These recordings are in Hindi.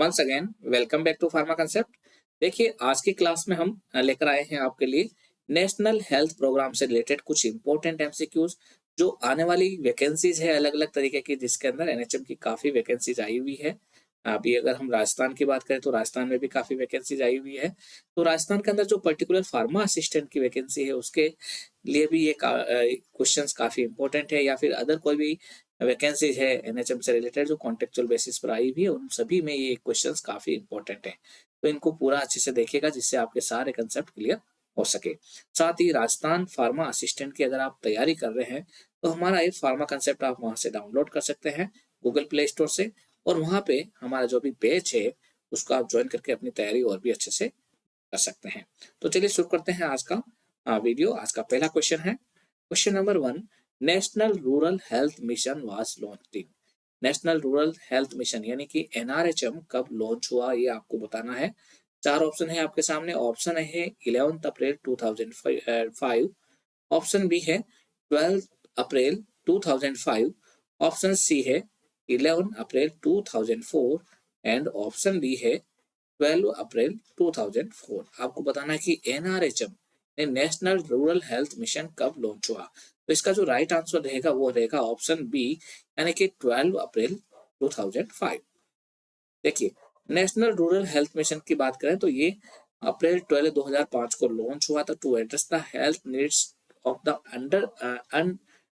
Once again welcome back to pharma concept. देखिए आज की क्लास में हम लेकर आए हैं आपके लिए नेशनल हेल्थ प्रोग्राम से रिलेटेड कुछ इंपॉर्टेंट एमसीक्यूज जो आने वाली वैकेंसीज है अलग अलग तरीके की, जिसके अंदर एनएचएम की काफी वैकेंसीज आई हुई है। अभी अगर हम राजस्थान की बात करें तो राजस्थान में भी काफी वैकेंसीज आई हुई है। तो राजस्थान के अंदर जो पर्टिकुलर फार्मा असिस्टेंट की वैकेंसी है उसके लिए भी ये क्वेश्चंस काफी इंपॉर्टेंट है, या फिर अदर कोई भी वैकेंसीज है एनएचएम से रिलेटेड जो कॉन्टेक्चुअल बेसिस पर आई हुई है, उन सभी में ये क्वेश्चंस काफी इंपॉर्टेंट है। तो इनको पूरा अच्छे से देखिएगा जिससे आपके सारे कंसेप्ट क्लियर हो सके। साथ ही राजस्थान फार्मा असिस्टेंट की अगर आप तैयारी कर रहे हैं तो हमारा एक फार्मा कंसेप्ट आप वहां से डाउनलोड कर सकते हैं गूगल प्ले स्टोर से, और वहां पे हमारा जो भी बैच है उसको आप ज्वाइन करके अपनी तैयारी और भी अच्छे से कर सकते हैं। तो चलिए शुरू करते हैं आज का वीडियो। आज का पहला क्वेश्चन है, question number 1, national rural health mission was launched in. National rural health mission यानी कि एनआरएचएम कब लॉन्च हुआ ये आपको बताना है। चार ऑप्शन है आपके सामने। ऑप्शन है 11 अप्रैल 2005, ऑप्शन बी है 12 अप्रैल 2005, ऑप्शन सी है 11 अप्रैल 2004 एंड ऑप्शन डी है 12 अप्रैल 2004। आपको बताना है कि NRHM national rural health mission कब लॉन्च हुआ। तो इसका जो राइट आंसर रहेगा वो रहेगा ऑप्शन बी, यानी कि 12 अप्रैल 2005। देखिए नेशनल रूरल हेल्थ मिशन की बात करें तो ये अप्रैल 12 2005 को लॉन्च हुआ था to address the health needs of the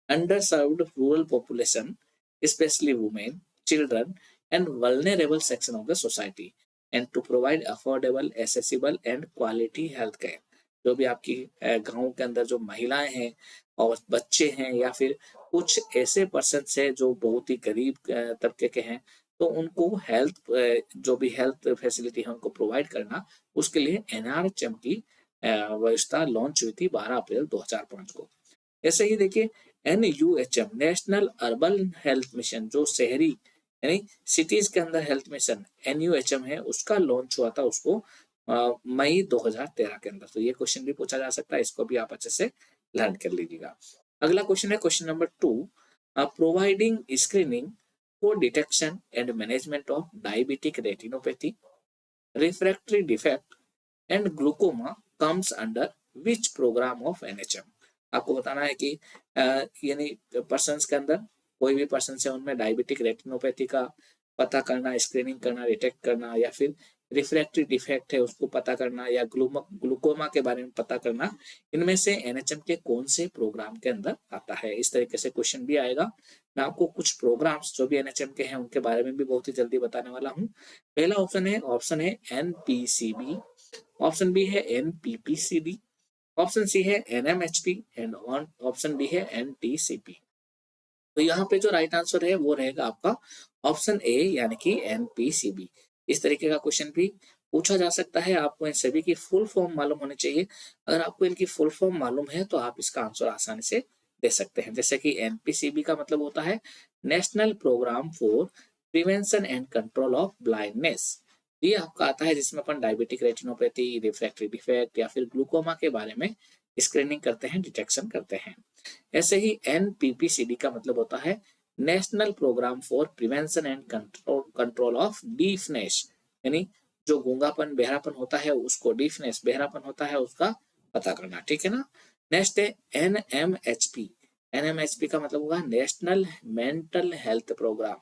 under served rural population, specially women, children and vulnerable section of the society, and to provide affordable, accessible and quality health care. जो भी आपकी गांव के अंदर जो महिलाएं हैं और बच्चे हैं या फिर कुछ ऐसे पर्सन है जो बहुत ही गरीब तबके के हैं, तो उनको हेल्थ जो भी हेल्थ फैसिलिटी है उनको प्रोवाइड करना, उसके लिए एनआरएचएम की व्यवस्था लॉन्च हुई थी 12 अप्रैल 2005 को। ऐसे ही देखिए NUHM national urban health mission, जो शहरी यानी सिटीज के अंदर हेल्थ मिशन एनयूएचएम है, उसका लॉन्च हुआ था उसको मई 2013 के अंदर। तो ये क्वेश्चन भी पूछा जा सकता है, इसको भी आप अच्छे से लर्न कर लीजिएगा। अगला क्वेश्चन है question number 2, providing screening for detection and management of diabetic retinopathy, refractory defect and glaucoma comes under which programme of NHM. आपको बताना है कि यानी पर्सन्स के अंदर कोई भी पर्सन है उनमें डायबिटिक रेटिनोपैथी का पता करना, स्क्रीनिंग करना, डिटेक्ट करना, या फिर रिफ्रैक्टरी डिफेक्ट है उसको पता करना, या ग्लूकोमा के बारे में पता करना, इनमें से एनएचएम के कौन से प्रोग्राम के अंदर आता है। इस तरीके से क्वेश्चन भी आएगा। मैं आपको कुछ प्रोग्राम्स जो भी एनएचएम के हैं उनके बारे में भी बहुत ही जल्दी बताने वाला हूँ। पहला ऑप्शन है एनपीसीबी, ऑप्शन बी है एनपीपीसीडी, ऑप्शन सी है एनएमएचपी एंड ऑप्शन डी है एनटीसीपी। तो यहाँ पे जो राइट आंसर है वो रहेगा आपका ऑप्शन ए, यानी कि एनपीसीबी। इस तरीके का क्वेश्चन भी पूछा जा सकता है। आपको इन सभी की फुल फॉर्म मालूम होनी चाहिए। अगर आपको इनकी फुल फॉर्म मालूम है तो आप इसका आंसर आसानी से दे सकते हैं। जैसे कि एनपीसीबी का मतलब होता है national programme for prevention and control of blindness. ये आपका आता है जिसमें अपन डायबिटिक रेटिनोपैथी, रिफ्रैक्टरी डिफेक्ट या फिर ग्लूकोमा के बारे में स्क्रीनिंग करते हैं, डिटेक्शन करते हैं। ऐसे ही एनपीपीसीडी का मतलब होता है national programme for prevention and control of deafness, यानी जो गूंगापन बहरापन होता है उसको, डीफनेस बहरापन होता है उसका पता करना। ठीक है ना। नेक्स्ट है एनएमएचपी। एनएमएचपी का मतलब होगा national mental health programme.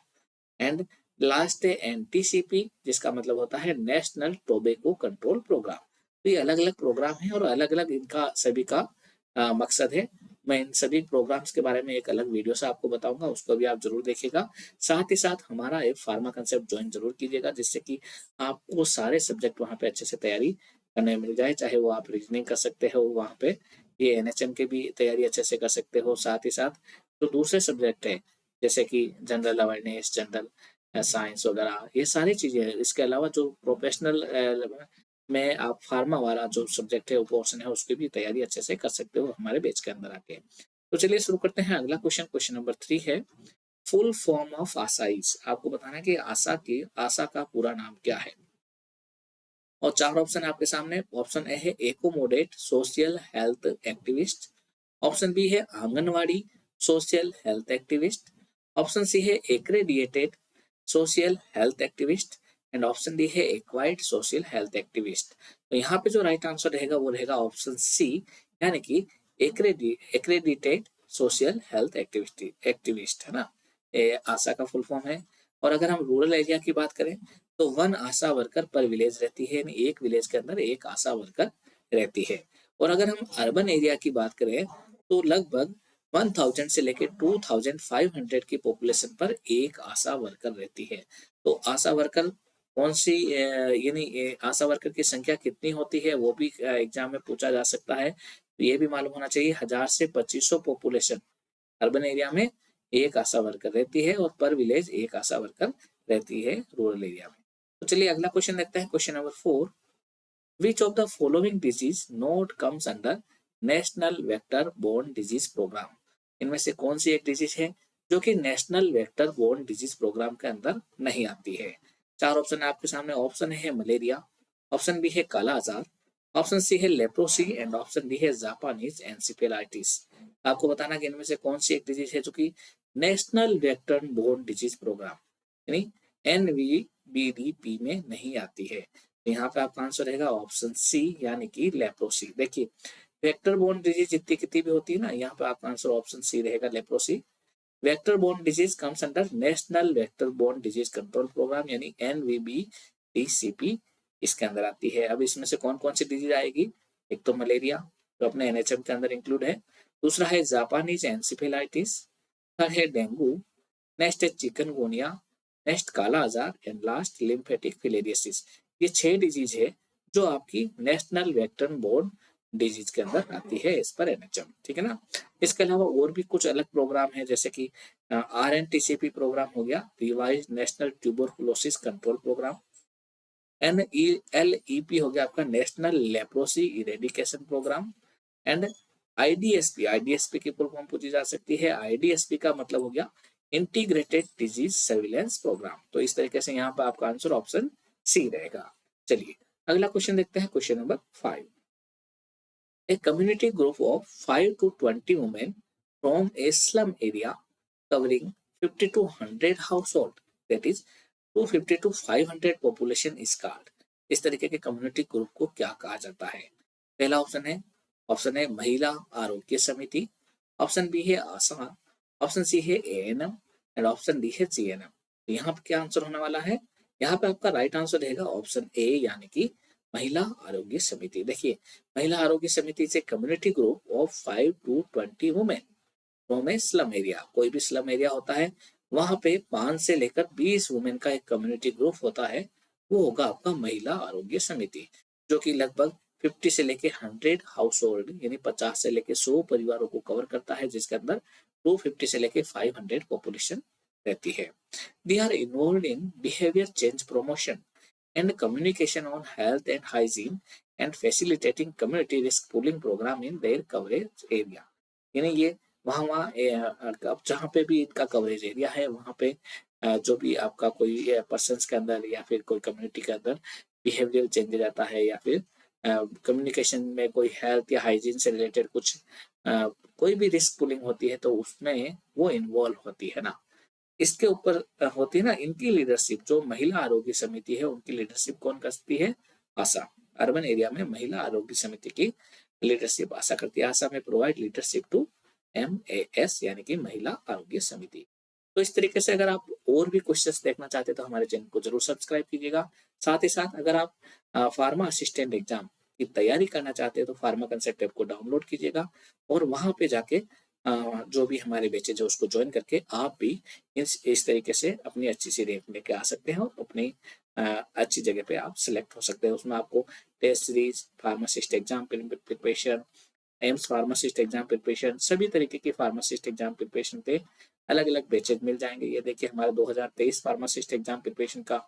And last है एनटीसीपी, जिसका मतलब होता है नेशनल टोबैको कंट्रोल प्रोग्राम। तो ये अलग अलग प्रोग्राम है और अलग अलग इनका सभी का मकसद है। मैं इन सभी प्रोग्राम्स के बारे में एक अलग वीडियो से आपको बताऊंगा, उसको भी आप जरूर देखिएगा। साथ ही साथ हमारा एक फार्मा कंसेप्ट ज्वाइन जरूर कीजिएगा, जिससे कि आपको सारे सब्जेक्ट वहाँ पे अच्छे से तैयारी करने मिल जाए। चाहे वो आप रीजनिंग कर सकते हो वहाँ पे, ये एनएचएम की भी तैयारी अच्छे से कर सकते हो। साथ ही साथ जो दूसरे सब्जेक्ट है जैसे कि जनरल अवेयरनेस, जनरल साइंस वगैरह, ये सारी चीजें हैं। इसके अलावा जो प्रोफेशनल में आप फार्मा वाला जो सब्जेक्ट है वो पोर्शन है उसकी भी तैयारी अच्छे से कर सकते हो हमारे बैच के अंदर आके। तो चलिए शुरू करते हैं अगला क्वेश्चन। क्वेश्चन नंबर 3 है फुल फॉर्म ऑफ आसाइज। आपको बताना है कि आशा का पूरा नाम क्या है। और चार ऑप्शन आपके सामने। ऑप्शन ए है accommodate social health activist, option B है Anganwadi social health activist, option C है accredited social health activist and option D है एक्वायर्ड सोशल हेल्थ एक्टिविस्ट। तो यहाँ पे जो राइट आंसर रहेगा वो रहेगा ऑप्शन सी, यानी कि एक्रेडिटेड सोशल हेल्थ एक्टिविस्ट है ना, ये आशा का फुल फॉर्म है। और अगर हम रूरल एरिया की बात करें तो 1 आशा वर्कर पर विलेज रहती है, यानी एक विलेज के अंदर एक आशा वर्कर रहती है। और अगर हम अर्बन एरिया की बात करें तो लगभग 1000 से लेकर 2500 की पॉपुलेशन पर एक आशा वर्कर रहती है। तो आशा वर्कर कौन सी यानी आशा वर्कर की संख्या कितनी होती है वो भी एग्जाम में पूछा जा सकता है, तो ये भी मालूम होना चाहिए। 1000 से 2500 पॉपुलेशन अर्बन एरिया में एक आशा वर्कर रहती है और पर विलेज एक आशा वर्कर रहती है रूरल एरिया में। तो चलिए अगला क्वेश्चन देखते हैं, question number 4। Which of the following disease not comes under national vector borne disease programme? इनमें से कौन सी एक डिजीज है जो कि national vector borne disease programme के अंदर नहीं आती है? चार ऑप्शन है आपके सामने। ऑप्शन है मलेरिया, ऑप्शन बी है काला आजार, ऑप्शन सी है लेप्रोसी एंड ऑप्शन डी है जापानीज एनसीफेलाइटिस। आपको बताना कि इनमें से कौन सी एक डिजीज है जो कि national vector borne disease programme यानी NVBDP में नहीं आती है। तो यहाँ पे आपका आंसर रहेगा ऑप्शन सी, यानी कि लेप्रोसी। देखिए वेक्टर बोर्न डिजीज जितनी कितनी भी होती है ना, यहाँ पे आपका आंसर ऑप्शन सी रहेगा, leprosy. Vector borne disease comes under national vector borne disease control programme यानी NVBDCP इसके अंदर आती है। अब इसमें से कौन कौन सी डिजीज आएगी? एक तो मलेरिया जो अपने NHM के अंदर इंक्लूड है, दूसरा है जापानीज एनसीफेलाइटिस, थर्ड है डेंगू, नेक्स्ट है चिकनगुनिया, नेक्स्ट काला आजार एंड लास्ट लिम्फेटिक फिलेरियोसिस। ये 6 डिजीज है जो आपकी नेशनल वेक्टर बोर्न डिजीज के अंदर आती है इस पर NHM, ठीक है ना। इसके अलावा और भी कुछ अलग प्रोग्राम है, जैसे कि RNTCP प्रोग्राम हो गया, revise national tuberculosis control programme. NELEP हो गया आपका national leprosy eradication programme. And IDSP की फुल फॉर्म पूछी जा सकती है। IDSP का मतलब हो गया इंटीग्रेटेड डिजीज सर्विलेंस प्रोग्राम। तो इस तरीके से यहाँ पर आपका आंसर ऑप्शन सी रहेगा। चलिए अगला क्वेश्चन देखते हैं, question number 5। A community group of 5 to 20 women from a slum area covering 50 to 100 household, that is 250 to 500 population is called। इस तरीके के कम्युनिटी ग्रुप को क्या कहा जाता है? पहला ऑप्शन है महिला आरोग्य समिति, ऑप्शन बी है आशा, ऑप्शन सी है ANM एंड ऑप्शन डी है GNM। तो यहाँ पे क्या आंसर होने वाला है? यहाँ पे आपका राइट आंसर रहेगा ऑप्शन ए, यानी कि महिला आरोग्य समिति। देखिए महिला आरोग्य समिति से community group of 5 to 20 women from A slum area. कोई भी स्लम एरिया होता है वहां पे 5 से लेकर 20 वुमेन का एक कम्युनिटी ग्रुप होता है, वो होगा आपका महिला आरोग्य समिति, जो कि लगभग 50 से लेके 100 हाउस होल्ड यानी 50 से लेके 100 परिवारों को कवर करता है, जिसके अंदर 250 से लेके 500 पॉपुलेशन रहती है। They are involve in behaviour change promotion and communication on health and hygiene and facilitating community risk pooling program in their coverage area। यानी ये वहाँ जहाँ पे भी इनका कवरेज एरिया है वहाँ पे जो भी आपका कोई पर्सन्स के अंदर या फिर कोई कम्युनिटी के अंदर बिहेवियर चेंज रहता है या फिर कम्युनिकेशन में कोई हेल्थ या हाइजीन से रिलेटेड कुछ कोई भी रिस्क पुलिंग होती है तो उसमें वो इन्वॉल्व होती है ना। इसके ऊपर होती है ना इनकी लीडरशिप, जो महिला आरोग्य समिति है उनकी लीडरशिप कौन करती है? आशा। अर्बन एरिया में महिला आरोग्य समिति की लीडरशिप आशा करती है। आशा में प्रोवाइड लीडरशिप टू MAS यानी कि महिला आरोग्य समिति। तो इस तरीके से अगर आप और भी क्वेश्चंस देखना चाहते हैं तो हमारे चैनल को जरूर सब्सक्राइब कीजिएगा। साथ ही साथ अगर आप फार्मा असिस्टेंट एग्जाम की तैयारी करना चाहते हैं तो फार्मा कंसेप्ट ऐप को डाउनलोड कीजिएगा और वहां पे जाके जो भी हमारे बैचेज है उसको ज्वाइन करके आप भी इस तरीके से अपनी अच्छी सी रैंक लेके आ सकते हैं और अपनी अच्छी जगह पे आप सिलेक्ट हो सकते हैं। उसमें आपको test series, pharmacist exam preparation, AIIMS pharmacist exam preparation, सभी तरीके की फार्मासिस्ट एग्जाम प्रिपरेशन पे अलग अलग बैचेज मिल जाएंगे। ये देखिए हमारा 2023 फार्मासिस्ट एग्जाम प्रिपरेशन का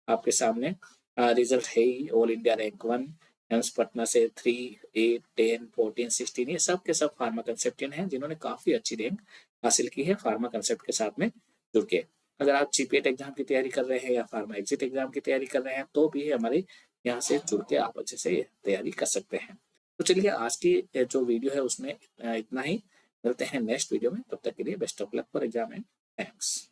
आपके सामने रिजल्ट है ही, all India rank 1, AIIMS Patna से 3, 8, 10, 14, 16, ये सब के सब फार्मा कंसेप्टियन हैं जिन्होंने काफी अच्छी रैंक हासिल की है फार्मा कंसेप्ट के साथ में जुड़ के। अगर आप GPET एग्जाम की तैयारी कर रहे हैं या फार्मा एग्जिट एग्जाम की तैयारी कर रहे हैं तो भी हमारे यहाँ से जुड़ के आप अच्छे से तैयारी कर सकते हैं। तो चलिए आज की जो वीडियो है उसमें इतना ही, मिलते हैं नेक्स्ट वीडियो में, तब तक के लिए best of luck for exam and thanks.